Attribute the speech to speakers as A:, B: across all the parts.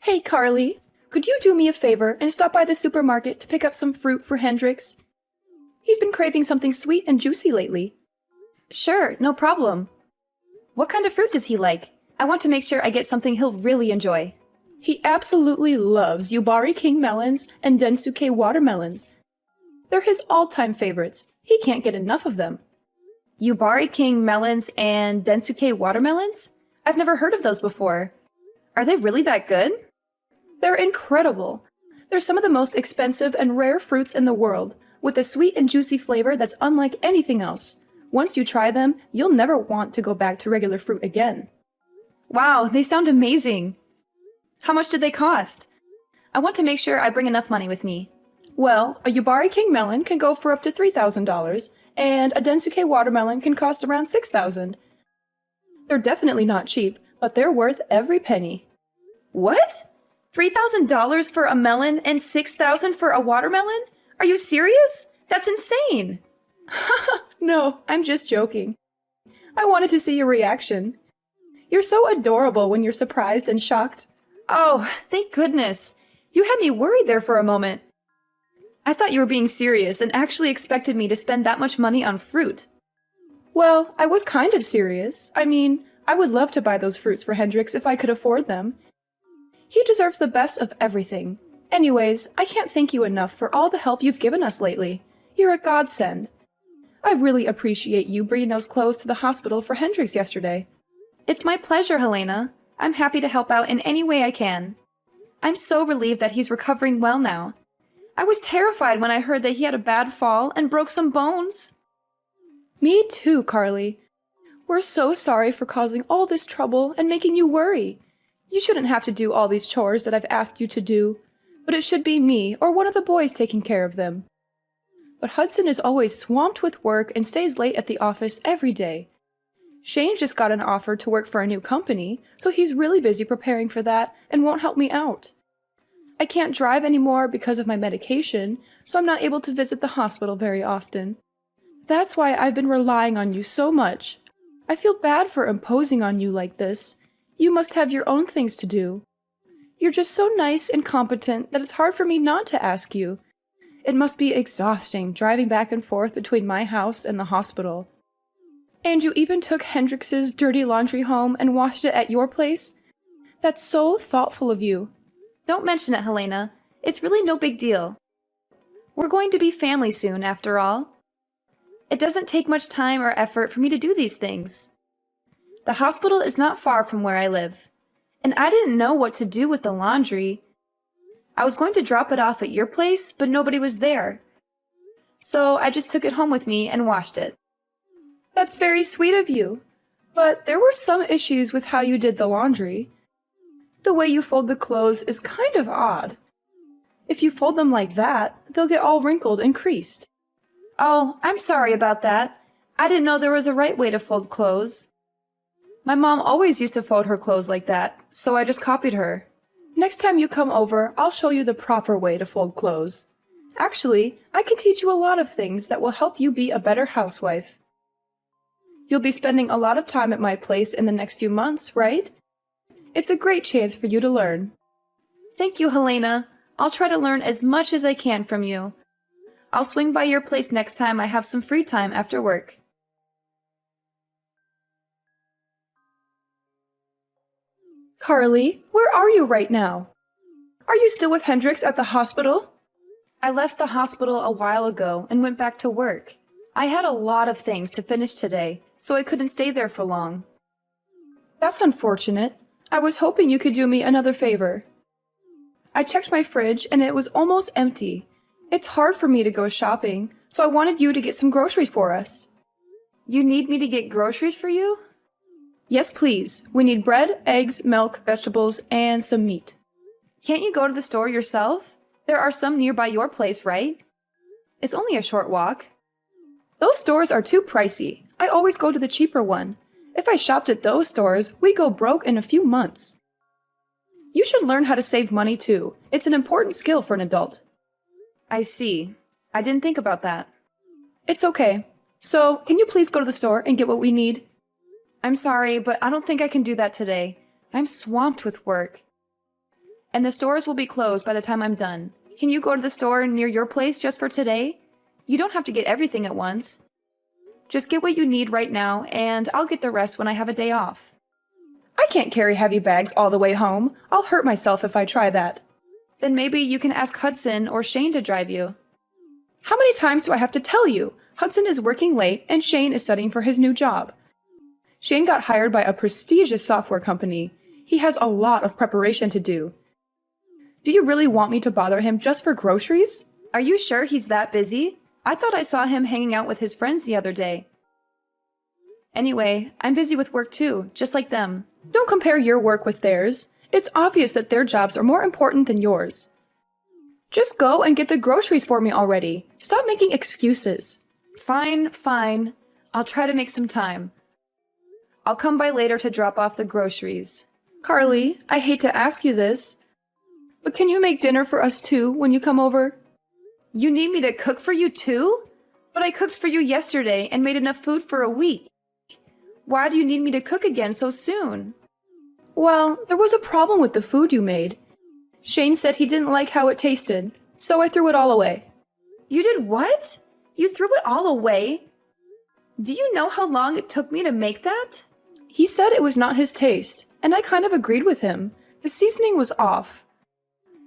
A: Hey, Carly, could you do me a favor and stop by the supermarket to pick up some fruit for Hendrix? He's been craving something sweet and juicy lately.
B: Sure, no problem. What kind of fruit does he like? I want to make sure I get something he'll really enjoy.
A: He absolutely loves Yubari King melons and Densuke watermelons. They're his all-time favorites. He can't get enough of them.
B: Yubari King melons and Densuke watermelons? I've never heard of those before. Are they really that good?
A: They're incredible. They're some of the most expensive and rare fruits in the world, with a sweet and juicy flavor that's unlike anything else. Once you try them, you'll never want to go back to regular fruit again.
B: Wow, they sound amazing. How much did they cost? I want to make sure I bring enough money with me.
A: Well, a Yubari King melon can go for up to $3,000, and a Densuke watermelon can cost around $6,000. They're definitely not cheap, but they're worth every penny.
B: What? $3,000 for a melon and $6,000 for a watermelon? Are you serious? That's insane!
A: No, I'm just joking. I wanted to see your reaction. You're so adorable when you're surprised and shocked.
B: Oh, thank goodness. You had me worried there for a moment. I thought you were being serious and actually expected me to spend that much money on fruit.
A: Well, I was kind of serious. I mean, I would love to buy those fruits for Hendrix if I could afford them. He deserves the best of everything. Anyways, I can't thank you enough for all the help you've given us lately. You're a godsend. I really appreciate you bringing those clothes to the hospital for Hendrix yesterday.
B: It's my pleasure, Helena. I'm happy to help out in any way I can. I'm so relieved that he's recovering well now. I was terrified when I heard that he had a bad fall and broke some bones.
A: Me too, Carly. We're so sorry for causing all this trouble and making you worry. You shouldn't have to do all these chores that I've asked you to do, but it should be me or one of the boys taking care of them. But Hudson is always swamped with work and stays late at the office every day. Shane just got an offer to work for a new company, so he's really busy preparing for that and won't help me out. I can't drive anymore because of my medication, so I'm not able to visit the hospital very often. That's why I've been relying on you so much. I feel bad for imposing on you like this. You must have your own things to do. You're just so nice and competent that it's hard for me not to ask you. It must be exhausting driving back and forth between my house and the hospital. And you even took Hendrix's dirty laundry home and washed it at your place? That's so thoughtful of you.
B: Don't mention it, Helena. It's really no big deal. We're going to be family soon, after all. It doesn't take much time or effort for me to do these things. The hospital is not far from where I live, and I didn't know what to do with the laundry. I was going to drop it off at your place, but nobody was there. So I just took it home with me and washed it.
A: That's very sweet of you, but there were some issues with how you did the laundry. The way you fold the clothes is kind of odd. If you fold them like that, they'll get all wrinkled and creased.
B: Oh, I'm sorry about that. I didn't know there was a right way to fold clothes. My mom always used to fold her clothes like that, so I just copied her.
A: Next time you come over, I'll show you the proper way to fold clothes. Actually, I can teach you a lot of things that will help you be a better housewife. You'll be spending a lot of time at my place in the next few months, right? It's a great chance for you to learn.
B: Thank you, Helena. I'll try to learn as much as I can from you. I'll swing by your place next time I have some free time after work.
A: Carly, where are you right now? Are you still with Hendrix at the hospital?
B: I left the hospital a while ago and went back to work. I had a lot of things to finish today, so I couldn't stay there for long.
A: That's unfortunate. I was hoping you could do me another favor. I checked my fridge and it was almost empty. It's hard for me to go shopping, so I wanted you to get some groceries for us.
B: You need me to get groceries for you?
A: Yes, please. We need bread, eggs, milk, vegetables, and some meat.
B: Can't you go to the store yourself? There are some nearby your place, right? It's only a short walk.
A: Those stores are too pricey. I always go to the cheaper one. If I shopped at those stores, we'd go broke in a few months. You should learn how to save money too. It's an important skill for an adult.
B: I see. I didn't think about that.
A: It's okay. So, can you please go to the store and get what we need?
B: I'm sorry, but I don't think I can do that today. I'm swamped with work. and the stores will be closed by the time I'm done. Can you go to the store near your place just for today? You don't have to get everything at once. Just get what you need right now, and I'll get the rest when I have a day off.
A: I can't carry heavy bags all the way home. I'll hurt myself if I try that.
B: Then maybe you can ask Hudson or Shane to drive you.
A: How many times do I have to tell you? Hudson is working late and Shane is studying for his new job. Shane got hired by a prestigious software company. He has a lot of preparation to do. Do you really want me to bother him just for groceries?
B: Are you sure he's that busy? I thought I saw him hanging out with his friends the other day. Anyway, I'm busy with work too, just like them.
A: Don't compare your work with theirs. It's obvious that their jobs are more important than yours. Just go and get the groceries for me already. Stop making excuses.
B: Fine, fine. I'll try to make some time. I'll come by later to drop off the groceries.
A: Carly, I hate to ask you this, but can you make dinner for us too when you come over?
B: You need me to cook for you too? But I cooked for you yesterday and made enough food for a week. Why do you need me to cook again so soon?
A: Well, there was a problem with the food you made. Shane said he didn't like how it tasted, so I threw it all away.
B: You did what? You threw it all away? Do you know how long it took me to make that?
A: He said it was not his taste, and I kind of agreed with him. The seasoning was off.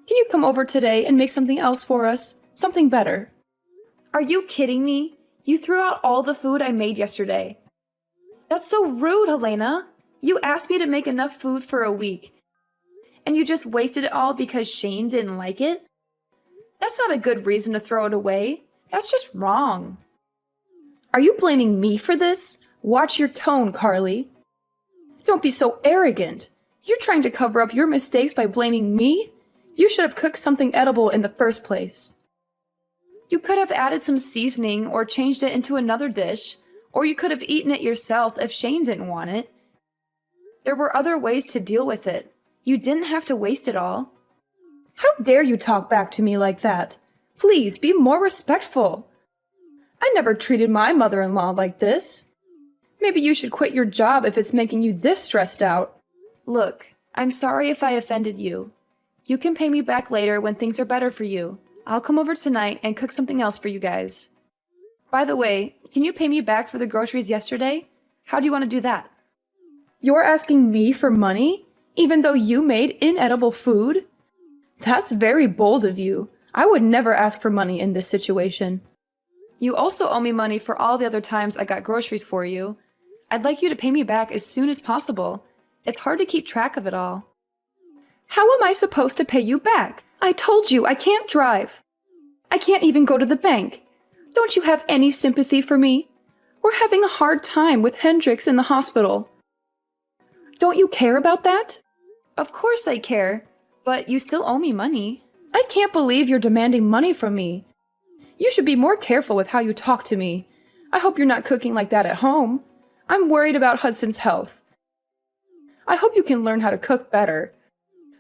A: Can you come over today and make something else for us? Something better.
B: Are you kidding me? You threw out all the food I made yesterday. That's so rude, Helena. You asked me to make enough food for a week, and you just wasted it all because Shane didn't like it? That's not a good reason to throw it away. That's just wrong.
A: Are you blaming me for this? Watch your tone, Carly. Don't be so arrogant. You're trying to cover up your mistakes by blaming me? You should have cooked something edible in the first place.
B: You could have added some seasoning or changed it into another dish, or you could have eaten it yourself if Shane didn't want it. There were other ways to deal with it. You didn't have to waste it all.
A: How dare you talk back to me like that? Please be more respectful. I never treated my mother-in-law like this. Maybe you should quit your job if it's making you this stressed out.
B: Look, I'm sorry if I offended you. You can pay me back later when things are better for you. I'll come over tonight and cook something else for you guys. By the way, can you pay me back for the groceries yesterday? How do you want to do that?
A: You're asking me for money, even though you made inedible food? That's very bold of you. I would never ask for money in this situation.
B: You also owe me money for all the other times I got groceries for you. I'd like you to pay me back as soon as possible. It's hard to keep track of it all.
A: How am I supposed to pay you back? I told you I can't drive. I can't even go to the bank. Don't you have any sympathy for me? We're having a hard time with Hendrix in the hospital. Don't you care about that?
B: Of course I care, but you still owe me money.
A: I can't believe you're demanding money from me. You should be more careful with how you talk to me. I hope you're not cooking like that at home. I'm worried about Hudson's health. I hope you can learn how to cook better.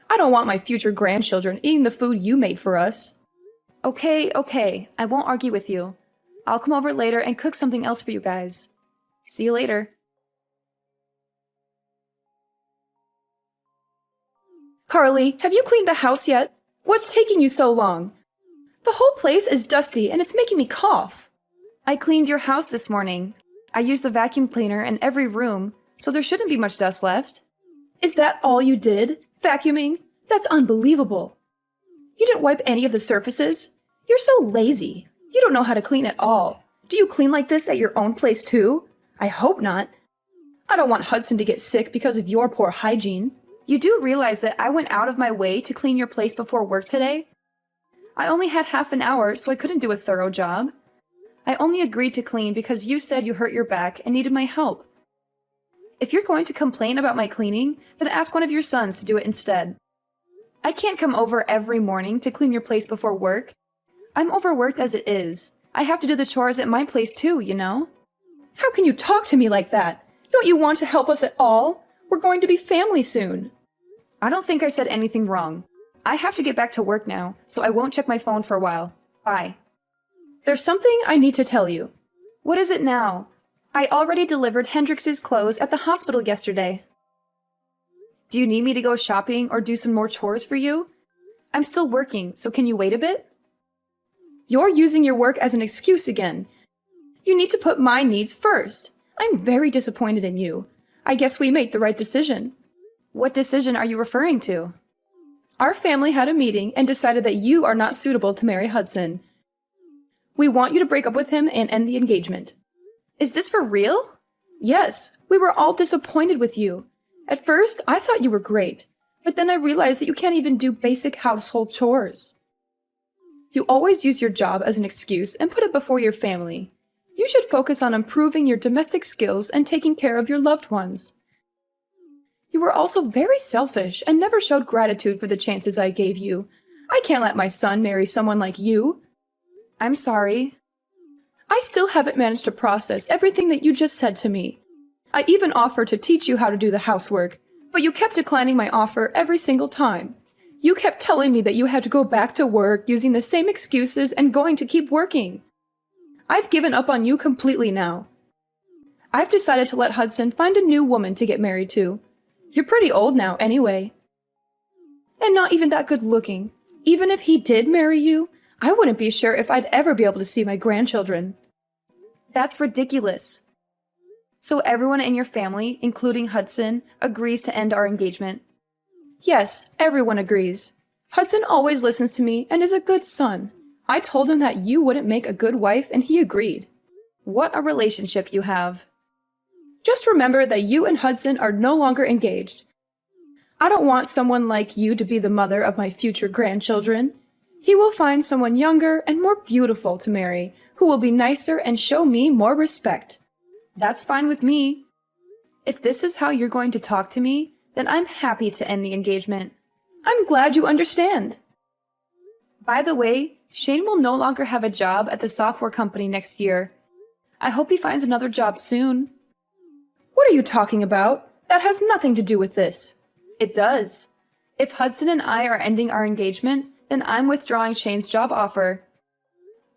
A: I don't want my future grandchildren eating the food you made for us.
B: Okay, I won't argue with you. I'll come over later and cook something else for you guys. See you later.
A: Carly, have you cleaned the house yet? What's taking you so long? The whole place is dusty and it's making me cough.
B: I cleaned your house this morning. I used the vacuum cleaner in every room, so there shouldn't be much dust left.
A: Is that all you did? Vacuuming? That's unbelievable. You didn't wipe any of the surfaces? You're so lazy. You don't know how to clean at all. Do you clean like this at your own place too? I hope not. I don't want Hudson to get sick because of your poor hygiene.
B: You do realize that I went out of my way to clean your place before work today? I only had half an hour, so I couldn't do a thorough job. I only agreed to clean because you said you hurt your back and needed my help. If you're going to complain about my cleaning, then ask one of your sons to do it instead. I can't come over every morning to clean your place before work. I'm overworked as it is. I have to do the chores at my place too, you know?
A: How can you talk to me like that? Don't you want to help us at all? We're going to be family soon.
B: I don't think I said anything wrong. I have to get back to work now, so I won't check my phone for a while. Bye.
A: There's something I need to tell you.
B: What is it now? I already delivered Hendrix's clothes at the hospital yesterday. Do you need me to go shopping or do some more chores for you? I'm still working, so can you wait a bit?
A: You're using your work as an excuse again. You need to put my needs first. I'm very disappointed in you. I guess we made the right decision.
B: What decision are you referring to?
A: Our family had a meeting and decided that you are not suitable to marry Hudson. We want you to break up with him and end the engagement.
B: Is this for real?
A: Yes, we were all disappointed with you. At first, I thought you were great, but then I realized that you can't even do basic household chores. You always use your job as an excuse and put it before your family. You should focus on improving your domestic skills and taking care of your loved ones. You were also very selfish and never showed gratitude for the chances I gave you. I can't let my son marry someone like you.
B: I'm sorry.
A: I still haven't managed to process everything that you just said to me. I even offered to teach you how to do the housework, but you kept declining my offer every single time. You kept telling me that you had to go back to work using the same excuses and going to keep working. I've given up on you completely now. I've decided to let Hudson find a new woman to get married to. You're pretty old now anyway. And not even that good looking. Even if he did marry you, I wouldn't be sure if I'd ever be able to see my grandchildren.
B: That's ridiculous. So everyone in your family, including Hudson, agrees to end our engagement?
A: Yes, everyone agrees. Hudson always listens to me and is a good son. I told him that you wouldn't make a good wife and he agreed.
B: What a relationship you have.
A: Just remember that you and Hudson are no longer engaged. I don't want someone like you to be the mother of my future grandchildren. He will find someone younger and more beautiful to marry, who will be nicer and show me more respect.
B: That's fine with me. If this is how you're going to talk to me, then I'm happy to end the engagement.
A: I'm glad you understand.
B: By the way, Shane will no longer have a job at the software company next year. I hope he finds another job soon.
A: What are you talking about? That has nothing to do with this.
B: It does. If Hudson and I are ending our engagement, then I'm withdrawing Shane's job offer.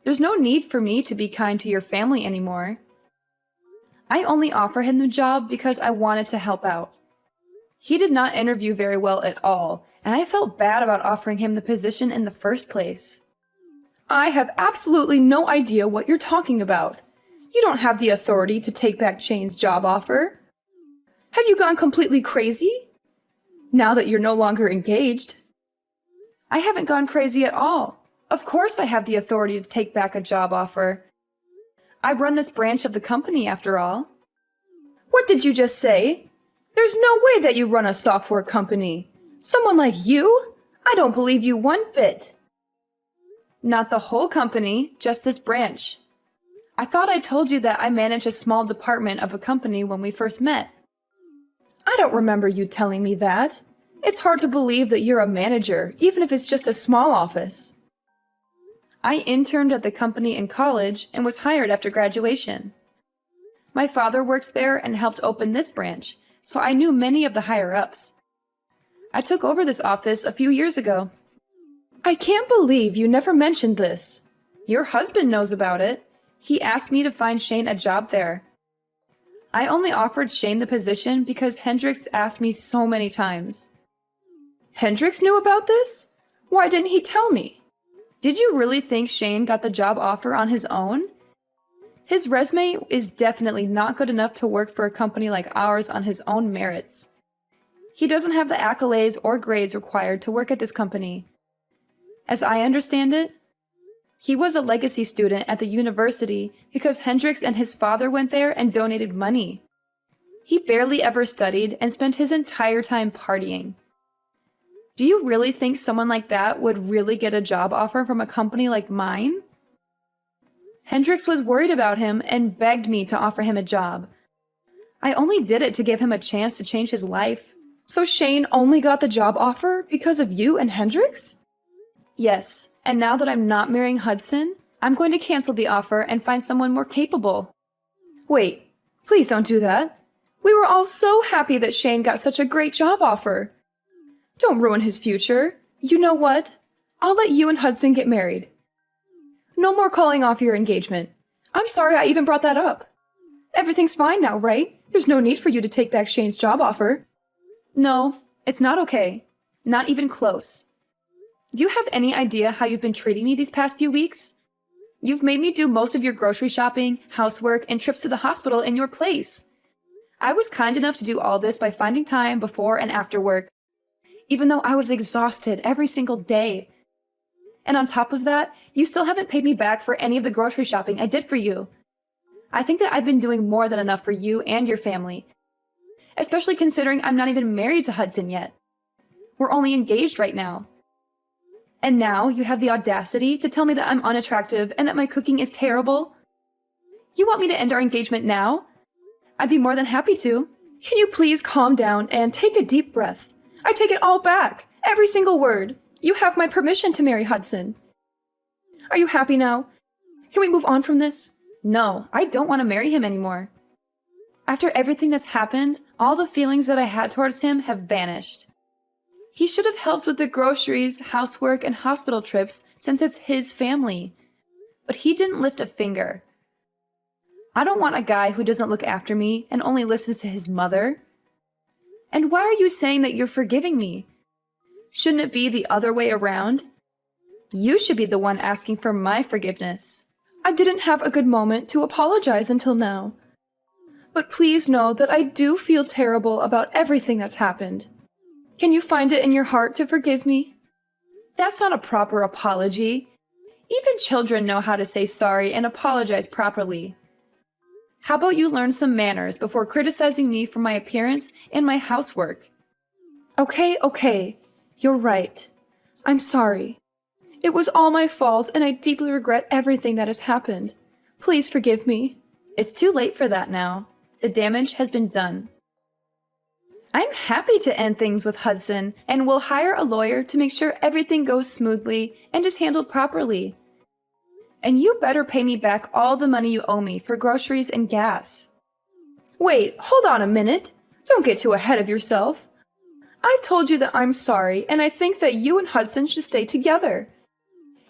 B: There's no need for me to be kind to your family anymore. I only offered him the job because I wanted to help out. He did not interview very well at all, and I felt bad about offering him the position in the first place.
A: I have absolutely no idea what you're talking about. You don't have the authority to take back Shane's job offer. Have you gone completely crazy? Now that you're no longer engaged.
B: I haven't gone crazy at all. Of course I have the authority to take back a job offer. I run this branch of the company, after all.
A: What did you just say? There's no way that you run a software company. Someone like you? I don't believe you one bit.
B: Not the whole company, just this branch. I thought I told you that I manage a small department of a company when we first met.
A: I don't remember you telling me that. It's hard to believe that you're a manager, even if it's just a small office.
B: I interned at the company in college and was hired after graduation. My father worked there and helped open this branch, so I knew many of the higher-ups. I took over this office a few years ago.
A: I can't believe you never mentioned this.
B: Your husband knows about it. He asked me to find Shane a job there. I only offered Shane the position because Hendrix asked me so many times.
A: Hendrix knew about this? Why didn't he tell me?
B: Did you really think Shane got the job offer on his own? His resume is definitely not good enough to work for a company like ours on his own merits. He doesn't have the accolades or grades required to work at this company. As I understand it, he was a legacy student at the university because Hendrix and his father went there and donated money. He barely ever studied and spent his entire time partying. Do you really think someone like that would really get a job offer from a company like mine? Hendrix was worried about him and begged me to offer him a job. I only did it to give him a chance to change his life.
A: So Shane only got the job offer because of you and Hendrix?
B: Yes, and now that I'm not marrying Hudson, I'm going to cancel the offer and find someone more capable.
A: Wait, please don't do that. We were all so happy that Shane got such a great job offer. Don't ruin his future. You know what? I'll let you and Hudson get married. No more calling off your engagement. I'm sorry I even brought that up. Everything's fine now, right? There's no need for you to take back Shane's job offer.
B: No, it's not okay. Not even close. Do you have any idea how you've been treating me these past few weeks? You've made me do most of your grocery shopping, housework, and trips to the hospital in your place. I was kind enough to do all this by finding time before and after work, even though I was exhausted every single day. And on top of that, you still haven't paid me back for any of the grocery shopping I did for you. I think that I've been doing more than enough for you and your family, especially considering I'm not even married to Hudson yet. We're only engaged right now. And now you have the audacity to tell me that I'm unattractive and that my cooking is terrible? You want me to end our engagement now? I'd be more than happy to.
A: Can you please calm down and take a deep breath? I take it all back. Every single word. You have my permission to marry Hudson. Are you happy now? Can we move on from this?
B: No, I don't want to marry him anymore. After everything that's happened, all the feelings that I had towards him have vanished. He should have helped with the groceries, housework, and hospital trips since it's his family. But he didn't lift a finger. I don't want a guy who doesn't look after me and only listens to his mother. And why are you saying that you're forgiving me? Shouldn't it be the other way around? You should be the one asking for my forgiveness.
A: I didn't have a good moment to apologize until now. But please know that I do feel terrible about everything that's happened. Can you find it in your heart to forgive me?
B: That's not a proper apology. Even children know how to say sorry and apologize properly. How about you learn some manners before criticizing me for my appearance and my housework?
A: Okay. You're right. I'm sorry. It was all my fault, and I deeply regret everything that has happened. Please forgive me.
B: It's too late for that now. The damage has been done. I'm happy to end things with Hudson, and will hire a lawyer to make sure everything goes smoothly and is handled properly. And you better pay me back all the money you owe me for groceries and gas.
A: Wait, hold on a minute. Don't get too ahead of yourself. I've told you that I'm sorry, and I think that you and Hudson should stay together.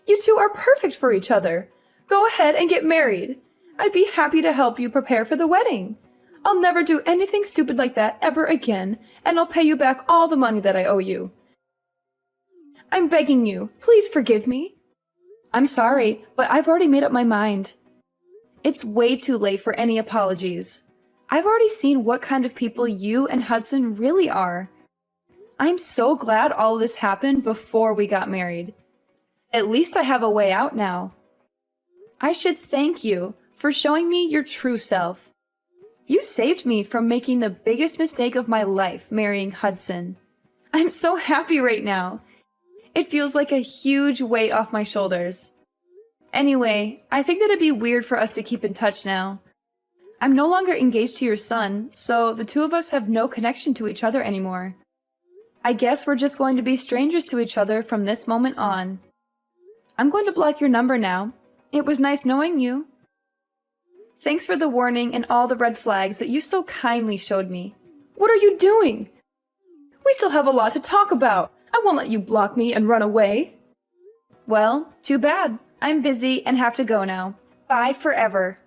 A: You two are perfect for each other. Go ahead and get married. I'd be happy to help you prepare for the wedding. I'll never do anything stupid like that ever again, and I'll pay you back all the money that I owe you. I'm begging you, please forgive me.
B: I'm sorry, but I've already made up my mind. It's way too late for any apologies. I've already seen what kind of people you and Hudson really are. I'm so glad all this happened before we got married. At least I have a way out now. I should thank you for showing me your true self. You saved me from making the biggest mistake of my life, marrying Hudson. I'm so happy right now. It feels like a huge weight off my shoulders. Anyway, I think that it'd be weird for us to keep in touch now. I'm no longer engaged to your son, so the two of us have no connection to each other anymore. I guess we're just going to be strangers to each other from this moment on. I'm going to block your number now. It was nice knowing you. Thanks for the warning and all the red flags that you so kindly showed me.
A: What are you doing? We still have a lot to talk about. I won't let you block me and run away.
B: Well, too bad. I'm busy and have to go now. Bye forever.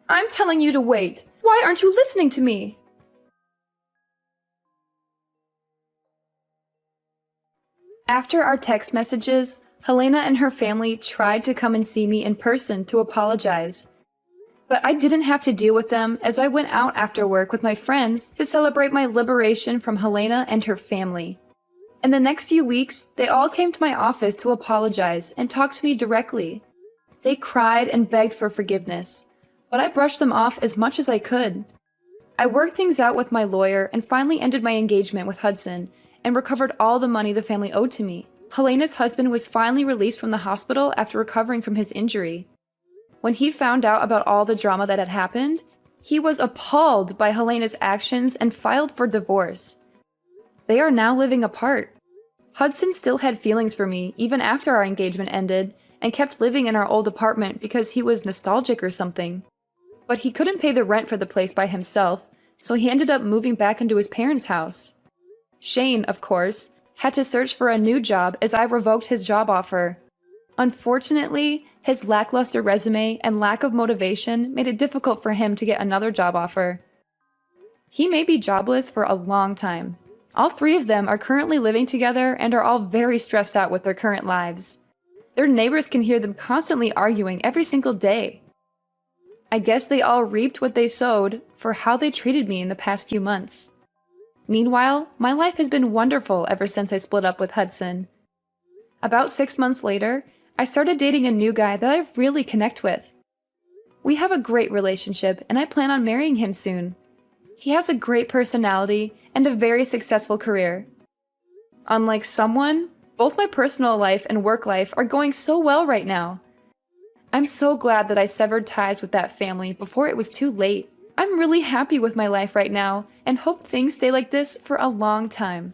A: I'm telling you to wait. Why aren't you listening to me?
B: After our text messages, Helena and her family tried to come and see me in person to apologize. But I didn't have to deal with them as I went out after work with my friends to celebrate my liberation from Helena and her family. In the next few weeks, they all came to my office to apologize and talk to me directly. They cried and begged for forgiveness, but I brushed them off as much as I could. I worked things out with my lawyer and finally ended my engagement with Hudson and recovered all the money the family owed to me. Helena's husband was finally released from the hospital after recovering from his injury. When he found out about all the drama that had happened, he was appalled by Helena's actions and filed for divorce. They are now living apart. Hudson still had feelings for me even after our engagement ended and kept living in our old apartment because he was nostalgic or something. But he couldn't pay the rent for the place by himself, so he ended up moving back into his parents' house. Shane, of course, had to search for a new job as I revoked his job offer. Unfortunately, his lackluster resume and lack of motivation made it difficult for him to get another job offer. He may be jobless for a long time. All three of them are currently living together and are all very stressed out with their current lives. Their neighbors can hear them constantly arguing every single day. I guess they all reaped what they sowed for how they treated me in the past few months. Meanwhile, my life has been wonderful ever since I split up with Hudson. About 6 months later, I started dating a new guy that I really connect with. We have a great relationship, and I plan on marrying him soon. He has a great personality and a very successful career. Unlike someone, both my personal life and work life are going so well right now. I'm so glad that I severed ties with that family before it was too late. I'm really happy with my life right now and hope things stay like this for a long time.